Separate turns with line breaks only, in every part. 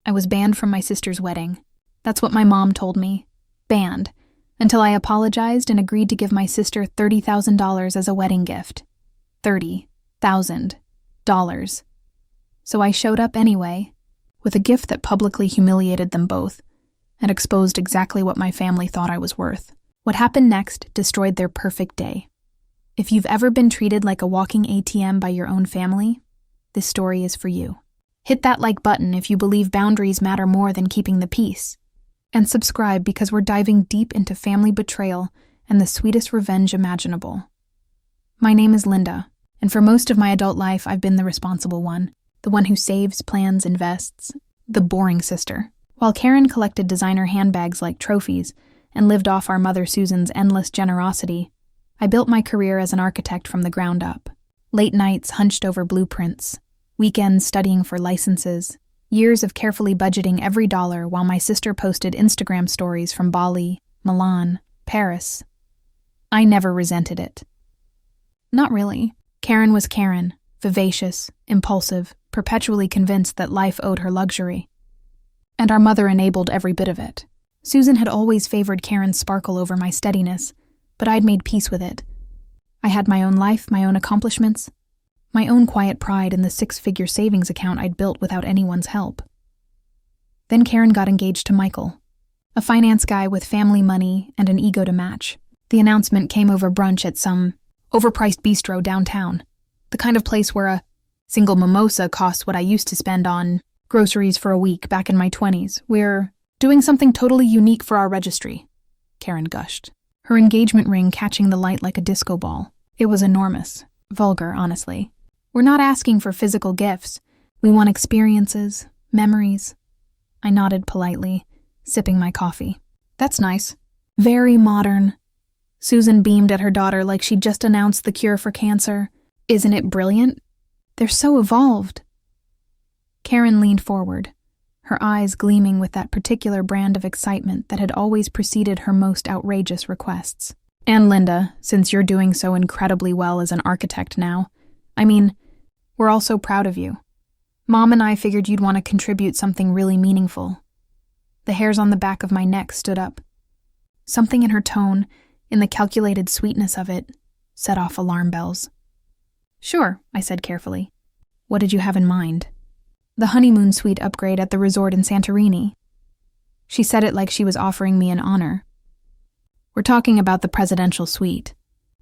I was banned from my sister's wedding. That's what my mom told me. Banned. Until I apologized and agreed to give my sister $30,000 as a wedding gift. $30,000. So I showed up anyway, with a gift that publicly humiliated them both and exposed exactly what my family thought I was worth. What happened next destroyed their perfect day. If you've ever been treated like a walking ATM by your own family, this story is for you. Hit that like button if you believe boundaries matter more than keeping the peace. And subscribe because we're diving deep into family betrayal and the sweetest revenge imaginable. My name is Linda, and for most of my adult life I've been the responsible one, the one who saves, plans, invests, the boring sister. While Karen collected designer handbags like trophies and lived off our mother Susan's endless generosity, I built my career as an architect from the ground up. Late nights hunched over blueprints, weekends studying for licenses, years of carefully budgeting every dollar while my sister posted Instagram stories from Bali, Milan, Paris. I never resented it. Not really. Karen was Karen, vivacious, impulsive, perpetually convinced that life owed her luxury. And our mother enabled every bit of it. Susan had always favored Karen's sparkle over my steadiness, but I'd made peace with it. I had my own life, my own accomplishments, my own quiet pride in the 6-figure savings account I'd built without anyone's help. Then Karen got engaged to Michael, a finance guy with family money and an ego to match. The announcement came over brunch at some overpriced bistro downtown, the kind of place where a single mimosa costs what I used to spend on groceries for a week back in my 20s. We're doing something totally unique for our registry, Karen gushed, her engagement ring catching the light like a disco ball. It was enormous, vulgar, honestly. We're not asking for physical gifts. We want experiences, memories. I nodded politely, sipping my coffee. That's nice. Very modern. Susan beamed at her daughter like she'd just announced the cure for cancer. Isn't it brilliant? They're so evolved. Karen leaned forward, her eyes gleaming with that particular brand of excitement that had always preceded her most outrageous requests. And Linda, since you're doing so incredibly well as an architect now, we're all so proud of you. Mom and I figured you'd want to contribute something really meaningful. The hairs on the back of my neck stood up. Something in her tone, in the calculated sweetness of it, set off alarm bells. Sure, I said carefully. What did you have in mind? The honeymoon suite upgrade at the resort in Santorini. She said it like she was offering me an honor. We're talking about the presidential suite.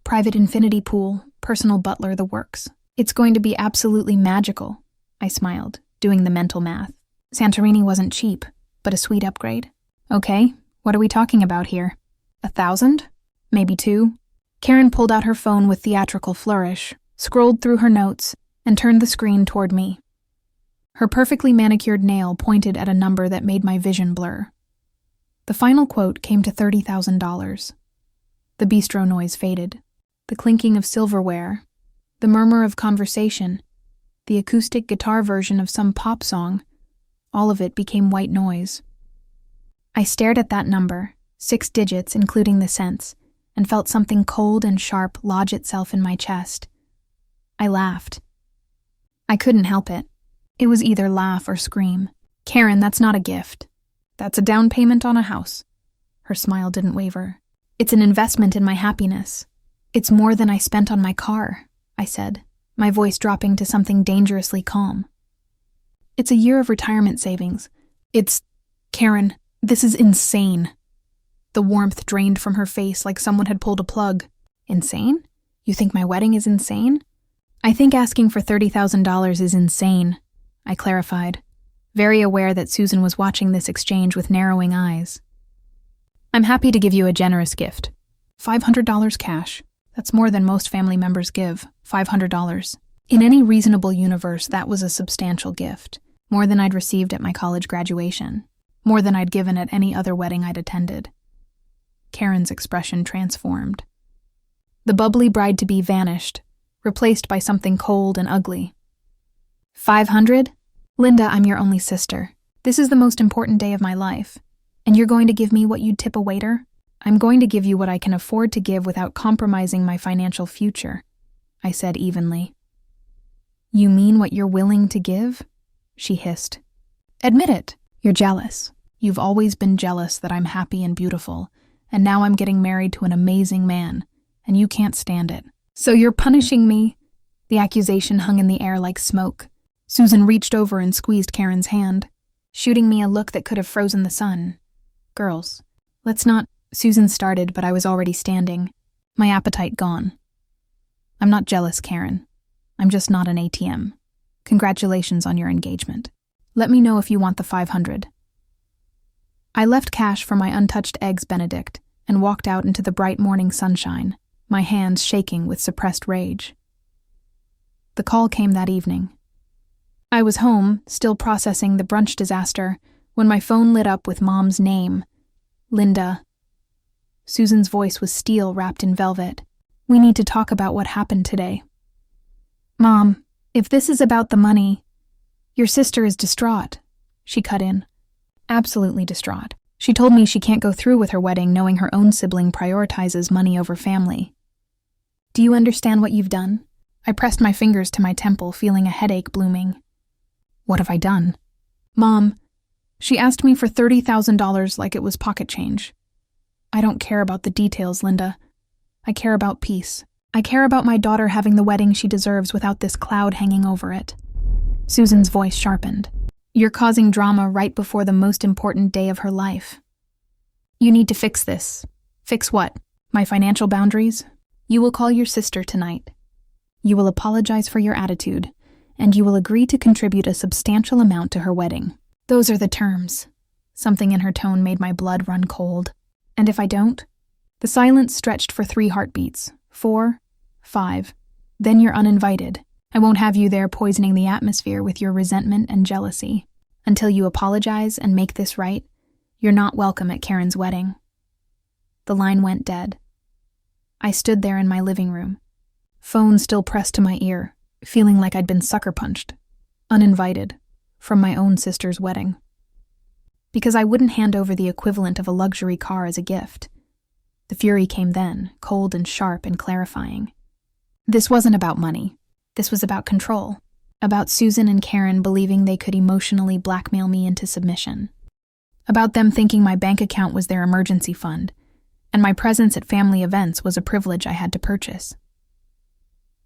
Private infinity pool, personal butler, the works. It's going to be absolutely magical, I smiled, doing the mental math. Santorini wasn't cheap, but a suite upgrade. Okay, what are we talking about here? 1,000? Maybe 2? Karen pulled out her phone with theatrical flourish, scrolled through her notes, and turned the screen toward me. Her perfectly manicured nail pointed at a number that made my vision blur. The final quote came to $30,000. The bistro noise faded. The clinking of silverware, the murmur of conversation, the acoustic guitar version of some pop song, all of it became white noise. I stared at that number, 6 digits including the cents, and felt something cold and sharp lodge itself in my chest. I laughed. I couldn't help it. It was either laugh or scream. Karen, that's not a gift. That's a down payment on a house. Her smile didn't waver. It's an investment in my happiness. It's more than I spent on my car, I said, my voice dropping to something dangerously calm. It's a year of retirement savings. Karen, this is insane. The warmth drained from her face like someone had pulled a plug. Insane? You think my wedding is insane? I think asking for $30,000 is insane, I clarified, very aware that Susan was watching this exchange with narrowing eyes. I'm happy to give you a generous gift. $500 cash. That's more than most family members give, $500. In any reasonable universe, that was a substantial gift, more than I'd received at my college graduation, more than I'd given at any other wedding I'd attended. Karen's expression transformed. The bubbly bride-to-be vanished, replaced by something cold and ugly. 500? Linda, I'm your only sister. This is the most important day of my life. And you're going to give me what you'd tip a waiter? I'm going to give you what I can afford to give without compromising my financial future, I said evenly. You mean what you're willing to give? She hissed. Admit it. You're jealous. You've always been jealous that I'm happy and beautiful, and now I'm getting married to an amazing man, and you can't stand it. So you're punishing me?" The accusation hung in the air like smoke. Susan reached over and squeezed Karen's hand, shooting me a look that could have frozen the sun. "Girls, let's not—" Susan started, but I was already standing, my appetite gone. "I'm not jealous, Karen. I'm just not an ATM. Congratulations on your engagement. Let me know if you want the $500. I left cash for my untouched eggs Benedict and walked out into the bright morning sunshine, my hands shaking with suppressed rage. The call came that evening. I was home, still processing the brunch disaster, when my phone lit up with Mom's name, Linda. Susan's voice was steel wrapped in velvet. "We need to talk about what happened today." "Mom, if this is about the money—" "Your sister is distraught," she cut in. Absolutely distraught. She told me she can't go through with her wedding knowing her own sibling prioritizes money over family. "Do you understand what you've done?" I pressed my fingers to my temple, feeling a headache blooming. "What have I done?" "Mom, she asked me for $30,000 like it was pocket change. I don't care about the details, Linda. I care about peace. I care about my daughter having the wedding she deserves without this cloud hanging over it." Susan's voice sharpened. "You're causing drama right before the most important day of her life. You need to fix this." "Fix what? My financial boundaries?" "You will call your sister tonight. You will apologize for your attitude, and you will agree to contribute a substantial amount to her wedding. Those are the terms." Something in her tone made my blood run cold. "And if I don't?" The silence stretched for 3 heartbeats, 4, 5. "Then you're uninvited. I won't have you there poisoning the atmosphere with your resentment and jealousy. Until you apologize and make this right, you're not welcome at Karen's wedding." The line went dead. I stood there in my living room, phone still pressed to my ear, feeling like I'd been sucker punched, uninvited, from my own sister's wedding. Because I wouldn't hand over the equivalent of a luxury car as a gift. The fury came then, cold and sharp and clarifying. This wasn't about money. This was about control. About Susan and Karen believing they could emotionally blackmail me into submission. About them thinking my bank account was their emergency fund, and my presence at family events was a privilege I had to purchase.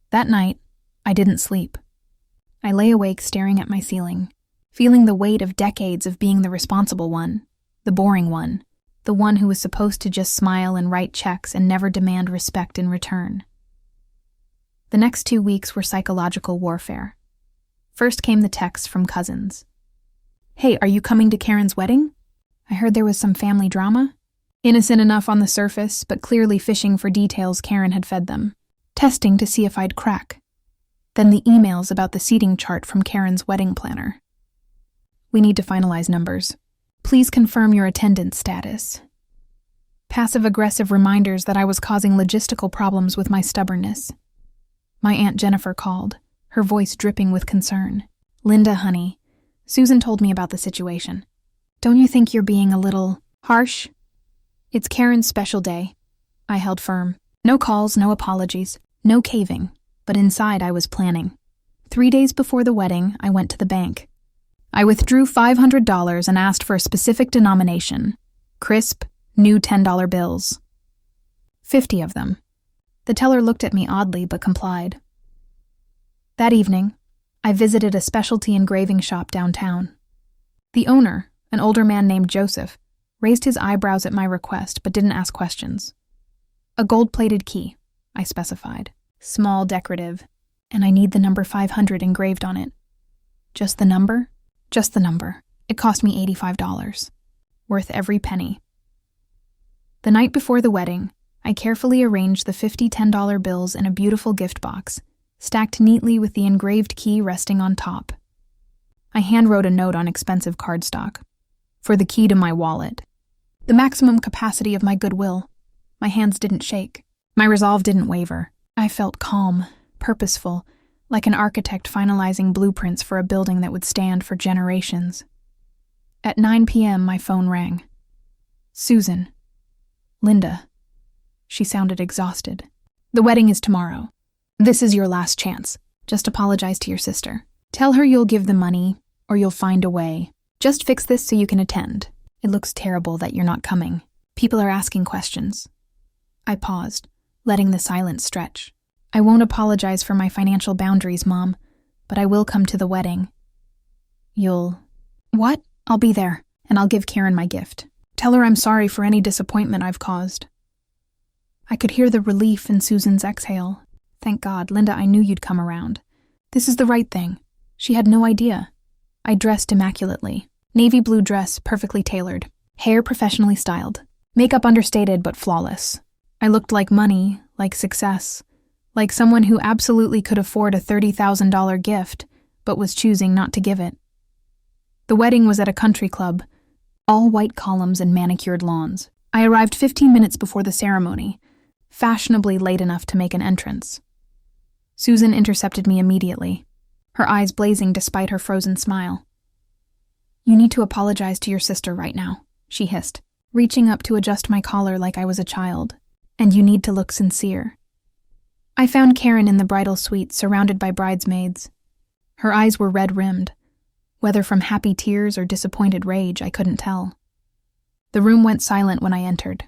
That night, I didn't sleep. I lay awake staring at my ceiling, feeling the weight of decades of being the responsible one, the boring one, the one who was supposed to just smile and write checks and never demand respect in return. The next 2 weeks were psychological warfare. First came the texts from cousins. "Hey, are you coming to Karen's wedding? I heard there was some family drama." Innocent enough on the surface, but clearly fishing for details Karen had fed them, testing to see if I'd crack. Then the emails about the seating chart from Karen's wedding planner. "We need to finalize numbers. Please confirm your attendance status." Passive-aggressive reminders that I was causing logistical problems with my stubbornness. My Aunt Jennifer called, her voice dripping with concern. "Linda, honey, Susan told me about the situation. Don't you think you're being a little harsh?" "It's Karen's special day." I held firm. No calls, no apologies, no caving, but inside I was planning. 3 days before the wedding, I went to the bank. I withdrew $500 and asked for a specific denomination. Crisp, new $10 bills. 50 of them. The teller looked at me oddly but complied. That evening, I visited a specialty engraving shop downtown. The owner, an older man named Joseph, raised his eyebrows at my request but didn't ask questions. "A gold-plated key," I specified. "Small, decorative, and I need the number 500 engraved on it." "Just the number?" "Just the number. It cost me $85. Worth every penny." The night before the wedding, I carefully arranged the 50 $10 bills in a beautiful gift box, stacked neatly with the engraved key resting on top. I handwrote a note on expensive cardstock. For the key to my wallet. The maximum capacity of my goodwill. My hands didn't shake. My resolve didn't waver. I felt calm, purposeful, like an architect finalizing blueprints for a building that would stand for generations. At 9 p.m., my phone rang. "Susan. Linda." She sounded exhausted. "The wedding is tomorrow. This is your last chance. Just apologize to your sister. Tell her you'll give the money, or you'll find a way. Just fix this so you can attend. It looks terrible that you're not coming. People are asking questions. I paused, letting the silence stretch. I won't apologize for my financial boundaries, Mom, but I will come to the wedding. You'll... What? I'll be there, and I'll give Karen my gift. Tell her I'm sorry for any disappointment I've caused. I could hear the relief in Susan's exhale. Thank God, Linda, I knew you'd come around. This is the right thing. She had no idea. I dressed immaculately. Navy blue dress, perfectly tailored. Hair professionally styled. Makeup understated but flawless. I looked like money, like success, like someone who absolutely could afford a $30,000 gift, but was choosing not to give it. The wedding was at a country club, all white columns and manicured lawns. I arrived 15 minutes before the ceremony, fashionably late enough to make an entrance. Susan intercepted me immediately, her eyes blazing despite her frozen smile. You need to apologize to your sister right now, she hissed, reaching up to adjust my collar like I was a child. And you need to look sincere. I found Karen in the bridal suite, surrounded by bridesmaids. Her eyes were red-rimmed. Whether from happy tears or disappointed rage, I couldn't tell. The room went silent when I entered.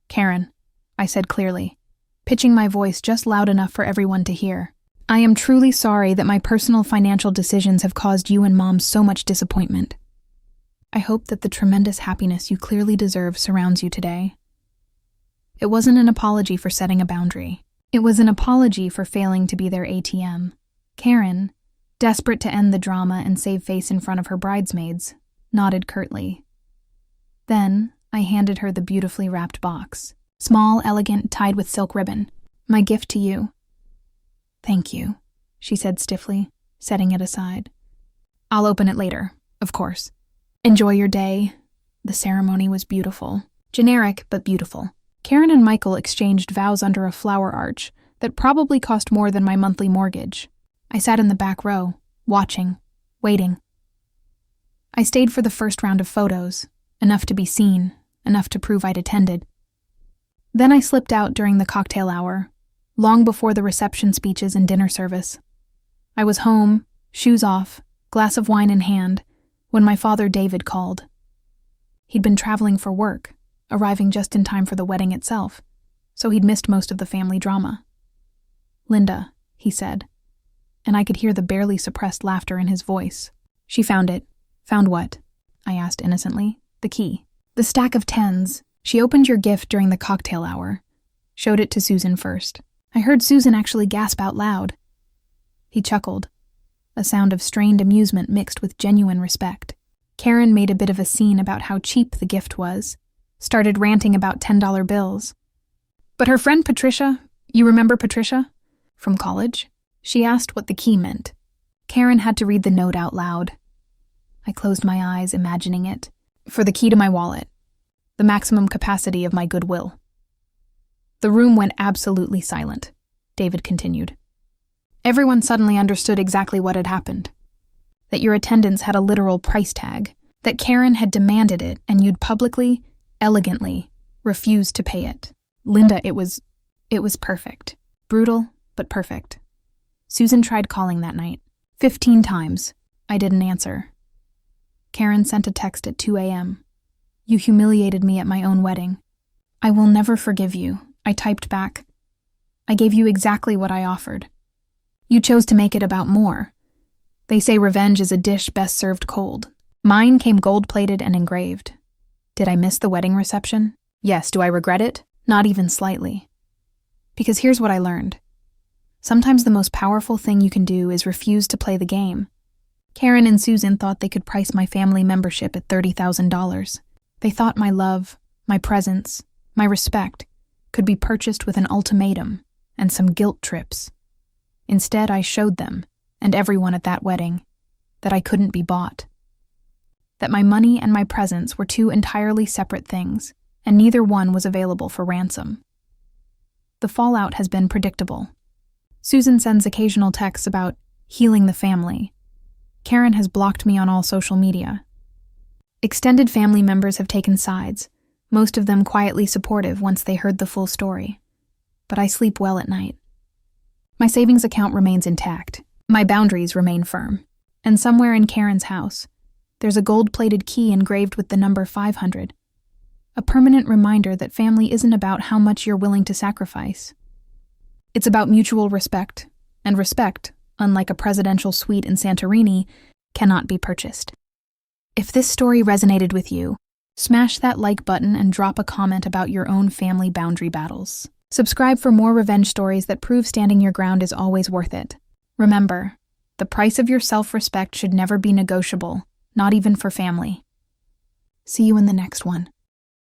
Karen, I said clearly, pitching my voice just loud enough for everyone to hear. I am truly sorry that my personal financial decisions have caused you and Mom so much disappointment. I hope that the tremendous happiness you clearly deserve surrounds you today. It wasn't an apology for setting a boundary. It was an apology for failing to be their ATM. Karen, desperate to end the drama and save face in front of her bridesmaids, nodded curtly. Then, I handed her the beautifully wrapped box. Small, elegant, tied with silk ribbon. My gift to you. Thank you, she said stiffly, setting it aside. I'll open it later, of course. Enjoy your day. The ceremony was beautiful. Generic, but beautiful. Karen and Michael exchanged vows under a flower arch that probably cost more than my monthly mortgage. I sat in the back row, watching, waiting. I stayed for the first round of photos, enough to be seen, enough to prove I'd attended. Then I slipped out during the cocktail hour, long before the reception speeches and dinner service. I was home, shoes off, glass of wine in hand, when my father David called. He'd been traveling for work, arriving just in time for the wedding itself, so he'd missed most of the family drama. Linda, he said, and I could hear the barely suppressed laughter in his voice. She found it. Found what? I asked innocently. The key. The stack of tens. She opened your gift during the cocktail hour. Showed it to Susan first. I heard Susan actually gasp out loud. He chuckled, a sound of strained amusement mixed with genuine respect. Karen made a bit of a scene about how cheap the gift was, started ranting about $10 bills. But her friend Patricia, you remember Patricia? From college? She asked what the key meant. Karen had to read the note out loud. I closed my eyes, imagining it. For the key to my wallet. The maximum capacity of my goodwill. The room went absolutely silent, David continued. Everyone suddenly understood exactly what had happened. That your attendance had a literal price tag. That Karen had demanded it and you'd publicly, elegantly, refused to pay it. Linda, it was perfect. Brutal, but perfect. Susan tried calling that night. 15 times. I didn't answer. Karen sent a text at 2 a.m. You humiliated me at my own wedding. I will never forgive you, I typed back. I gave you exactly what I offered. You chose to make it about more. They say revenge is a dish best served cold. Mine came gold-plated and engraved. Did I miss the wedding reception? Yes. Do I regret it? Not even slightly. Because here's what I learned. Sometimes the most powerful thing you can do is refuse to play the game. Karen and Susan thought they could price my family membership at $30,000. They thought my love, my presence, my respect could be purchased with an ultimatum and some guilt trips. Instead, I showed them, and everyone at that wedding, that I couldn't be bought. That my money and my presence were two entirely separate things, and neither one was available for ransom. The fallout has been predictable. Susan sends occasional texts about healing the family. Karen has blocked me on all social media. Extended family members have taken sides, most of them quietly supportive once they heard the full story. But I sleep well at night. My savings account remains intact. My boundaries remain firm. And somewhere in Karen's house, There's a gold-plated key engraved with the number 500. A permanent reminder that family isn't about how much you're willing to sacrifice. It's about mutual respect, and respect, unlike a presidential suite in Santorini, cannot be purchased. If this story resonated with you, smash that like button and drop a comment about your own family boundary battles. Subscribe for more revenge stories that prove standing your ground is always worth it. Remember, the price of your self-respect should never be negotiable, not even for family. See you in the next one.